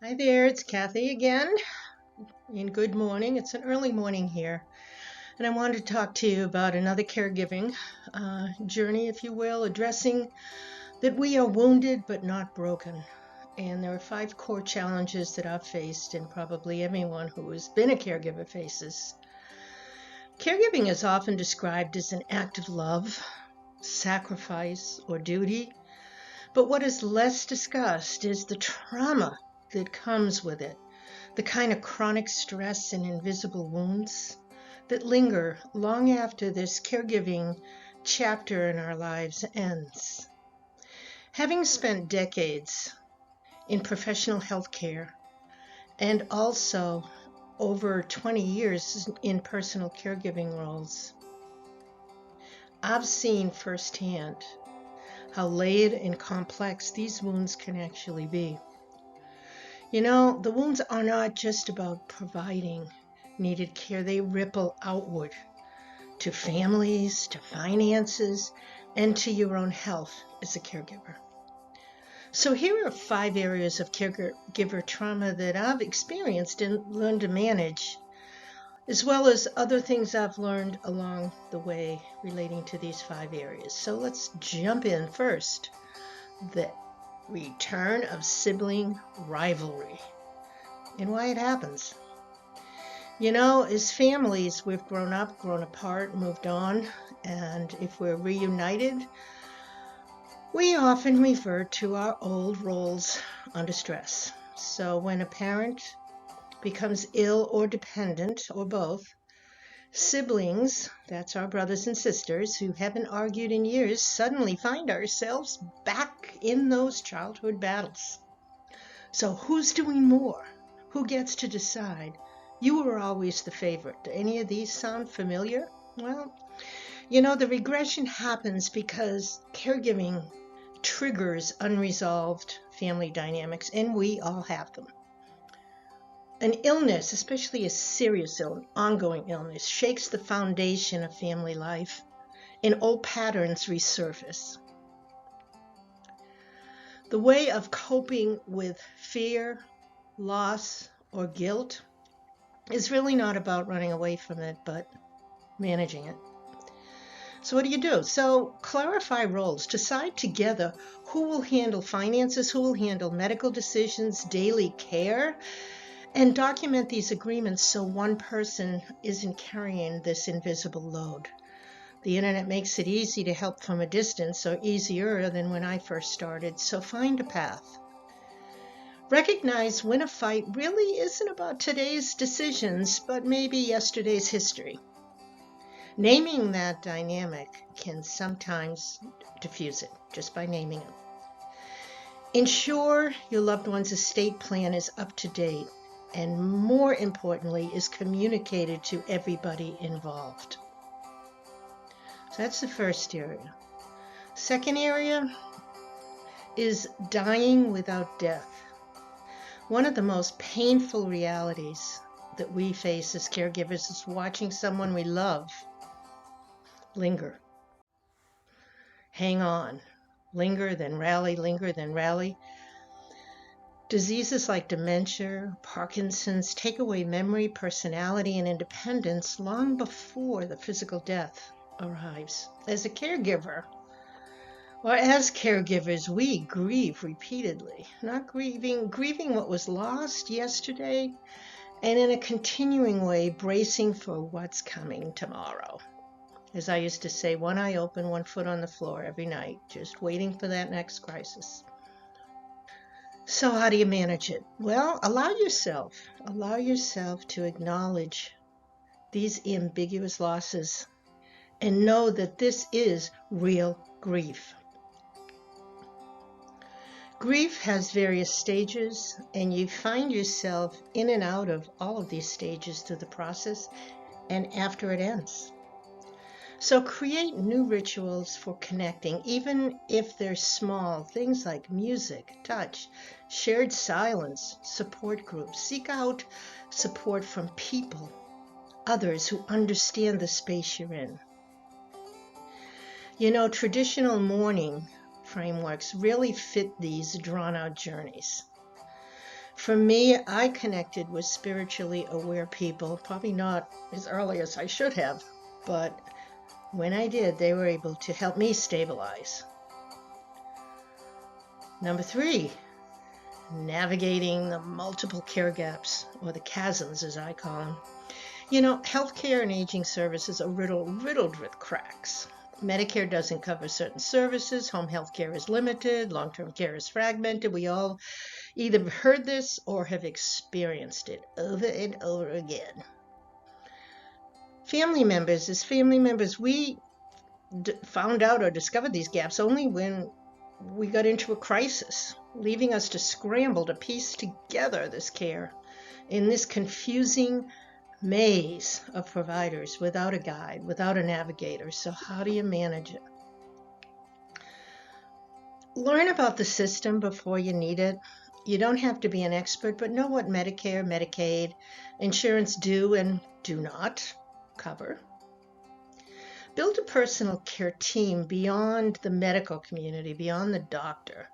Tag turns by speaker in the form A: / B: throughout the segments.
A: Hi there, it's Kathy again. And good morning. It's an early morning here. And I wanted to talk to you about another caregiving journey, if you will, addressing that we are wounded but not broken. And there are 5 core challenges that I've faced, and probably everyone who has been a caregiver faces. Caregiving is often described as an act of love, sacrifice, or duty. But what is less discussed is the trauma that comes with it. The kind of chronic stress and invisible wounds that linger long after this caregiving chapter in our lives ends. Having spent decades in professional healthcare and also over 20 years in personal caregiving roles, I've seen firsthand how layered and complex these wounds can actually be. The wounds are not just about providing needed care. They ripple outward to families, to finances, and to your own health as a caregiver. So here are 5 areas of caregiver trauma that I've experienced and learned to manage, as well as other things I've learned along the way relating to these 5 areas. So let's jump in first. The return of sibling rivalry and why it happens. As families, we've grown up, grown apart, moved on, and if we're reunited, we often revert to our old roles under stress. So when a parent becomes ill or dependent, or both, siblings, that's our brothers and sisters who haven't argued in years, suddenly find ourselves back in those childhood battles. So who's doing more? Who gets to decide? You were always the favorite. Do any of these sound familiar? Well, the regression happens because caregiving triggers unresolved family dynamics, and we all have them. An illness, especially a serious ongoing illness, shakes the foundation of family life, and old patterns resurface. The way of coping with fear, loss, or guilt is really not about running away from it, but managing it. So what do? So clarify roles. Decide together who will handle finances, who will handle medical decisions, daily care, and document these agreements so one person isn't carrying this invisible load. The internet makes it easy to help from a distance, or easier than when I first started, so find a path. Recognize when a fight really isn't about today's decisions, but maybe yesterday's history. Naming that dynamic can sometimes diffuse it, just by naming it. Ensure your loved one's estate plan is up to date, and more importantly, is communicated to everybody involved. So that's the first area. Second area is dying without death. One of the most painful realities that we face as caregivers is watching someone we love linger. Hang on. Linger, then rally, linger, then rally. Diseases like dementia, Parkinson's take away memory, personality, and independence long before the physical death arrives. As a caregiver, or as caregivers, we grieve repeatedly, not grieving what was lost yesterday, and in a continuing way, bracing for what's coming tomorrow. As I used to say, one eye open, one foot on the floor every night, just waiting for that next crisis. So how do you manage it? Well, allow yourself to acknowledge these ambiguous losses and know that this is real grief. Grief has various stages, and you find yourself in and out of all of these stages through the process and after it ends. So create new rituals for connecting, even if they're small, things like music, touch, shared silence, support groups. Seek out support from people, others who understand the space you're in. Traditional mourning frameworks really fit these drawn-out journeys. For me, I connected with spiritually aware people, probably not as early as I should have, but when I did, they were able to help me stabilize. Number 3, navigating the multiple care gaps, or the chasms as I call them. Healthcare and aging services are riddled with cracks. Medicare doesn't cover certain services, home health care is limited, long-term care is fragmented. We all either heard this or have experienced it over and over again. Family members, we found out or discovered these gaps only when we got into a crisis, leaving us to scramble to piece together this care in this confusing maze of providers without a guide, without a navigator. So how do you manage it? Learn about the system before you need it. You don't have to be an expert, but know what Medicare, Medicaid, insurance do and do not cover. Build a personal care team beyond the medical community, beyond the doctor.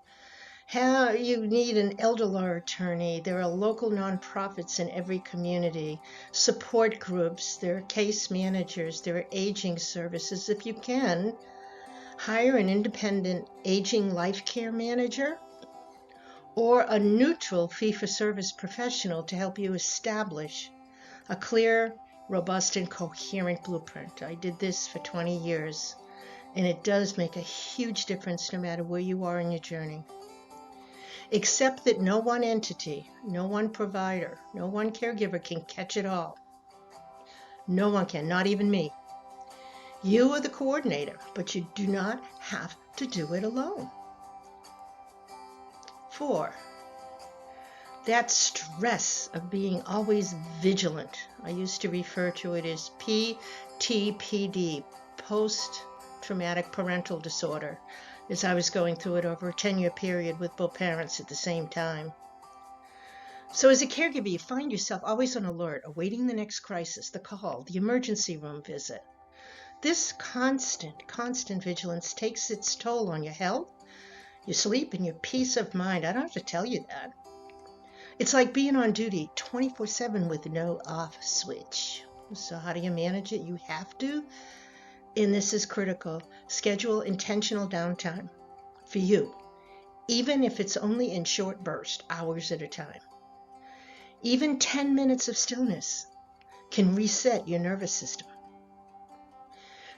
A: You need an elder law attorney. There are local nonprofits in every community, support groups, there are case managers, there are aging services. If you can, hire an independent aging life care manager or a neutral fee-for-service professional to help you establish a clear, robust, and coherent blueprint. I did this for 20 years, and it does make a huge difference no matter where you are in your journey. Accept that no one entity, no one provider, no one caregiver can catch it all. No one can, not even me. You are the coordinator, but you do not have to do it alone. 4, that stress of being always vigilant. I used to refer to it as PTPD, post-traumatic parental disorder, as I was going through it over a 10-year period with both parents at the same time. So as a caregiver, you find yourself always on alert, awaiting the next crisis, the call, the emergency room visit. This constant vigilance takes its toll on your health, your sleep, and your peace of mind. I don't have to tell you that. It's like being on duty 24/7 with no off switch. So how do you manage it? You have to, and this is critical, schedule intentional downtime for you, even if it's only in short bursts, hours at a time. Even 10 minutes of stillness can reset your nervous system.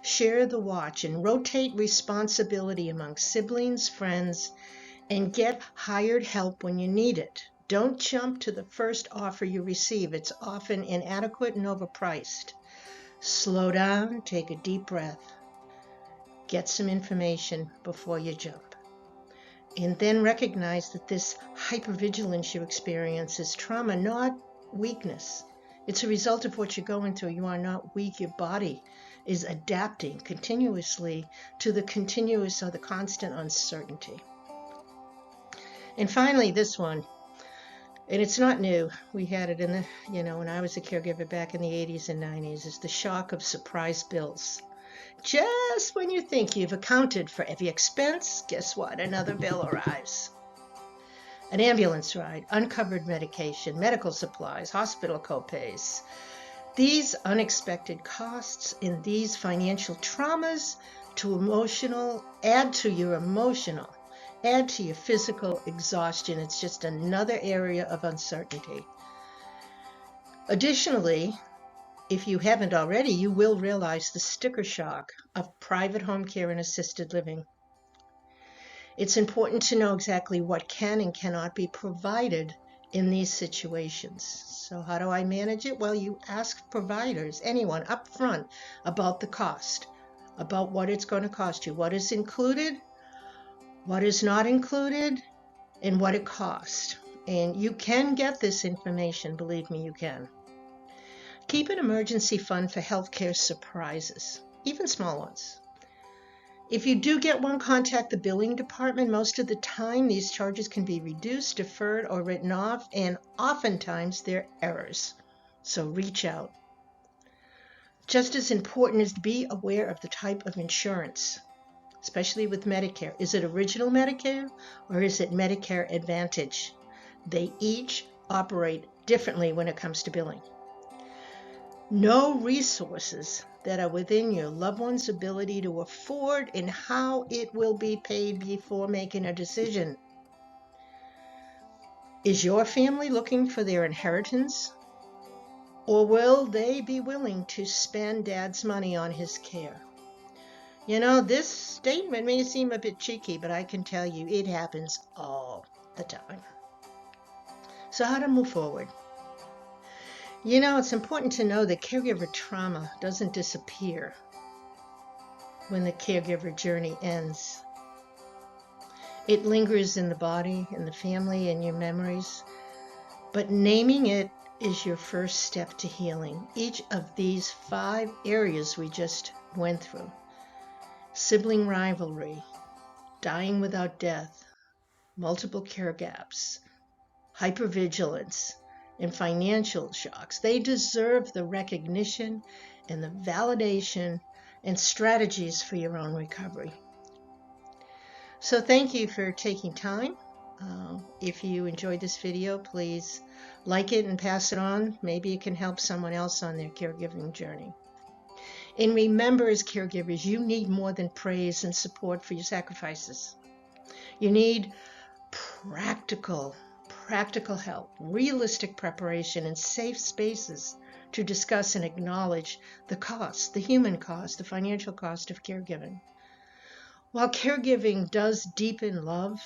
A: Share the watch and rotate responsibility among siblings, friends, and get hired help when you need it. Don't jump to the first offer you receive. It's often inadequate and overpriced. Slow down, take a deep breath, get some information before you jump. And then recognize that this hypervigilance you experience is trauma, not weakness. It's a result of what you're going through. You are not weak. Your body is adapting continuously to the continuous or the constant uncertainty. And finally, this one, and it's not new. We had it in the, when I was a caregiver back in the 80s and 90s, is the shock of surprise bills. Just when you think you've accounted for every expense, guess what? Another bill arrives. An ambulance ride, uncovered medication, medical supplies, hospital copays. These unexpected costs and these financial traumas add to your physical exhaustion. It's just another area of uncertainty. Additionally, if you haven't already, you will realize the sticker shock of private home care and assisted living. It's important to know exactly what can and cannot be provided in these situations. So how do I manage it? Well, you ask providers, anyone up front, about the cost, about what it's going to cost you, what is included, what is not included, and what it costs. And you can get this information, believe me, you can. Keep an emergency fund for healthcare surprises, even small ones. If you do get one, contact the billing department. Most of the time, these charges can be reduced, deferred, or written off, and oftentimes they're errors. So reach out. Just as important is to be aware of the type of insurance, especially with Medicare. Is it original Medicare or is it Medicare Advantage? They each operate differently when it comes to billing. Know resources that are within your loved one's ability to afford and how it will be paid before making a decision. Is your family looking for their inheritance, or will they be willing to spend Dad's money on his care? You know, this statement may seem a bit cheeky, but I can tell you it happens all the time. So how to move forward? You know, it's important to know that caregiver trauma doesn't disappear when the caregiver journey ends. It lingers in the body, in the family, in your memories, but naming it is your first step to healing. Each of these 5 areas we just went through: sibling rivalry, dying without death, multiple care gaps, hypervigilance, and financial shocks, they deserve the recognition and the validation and strategies for your own recovery. So thank you for taking time. If you enjoyed this video, please like it and pass it on. Maybe it can help someone else on their caregiving journey. And remember, as caregivers, you need more than praise and support for your sacrifices. You need practical help, realistic preparation, and safe spaces to discuss and acknowledge the cost, the human cost, the financial cost of caregiving. While caregiving does deepen love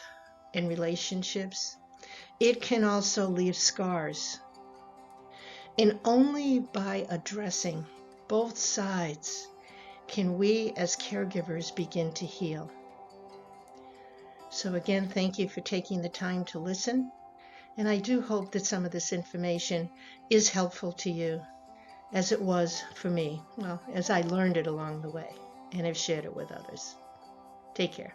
A: and relationships, it can also leave scars. And only by addressing both sides can we as caregivers begin to heal. So again, thank you for taking the time to listen. And I do hope that some of this information is helpful to you, as it was for me, well, as I learned it along the way and have shared it with others. Take care.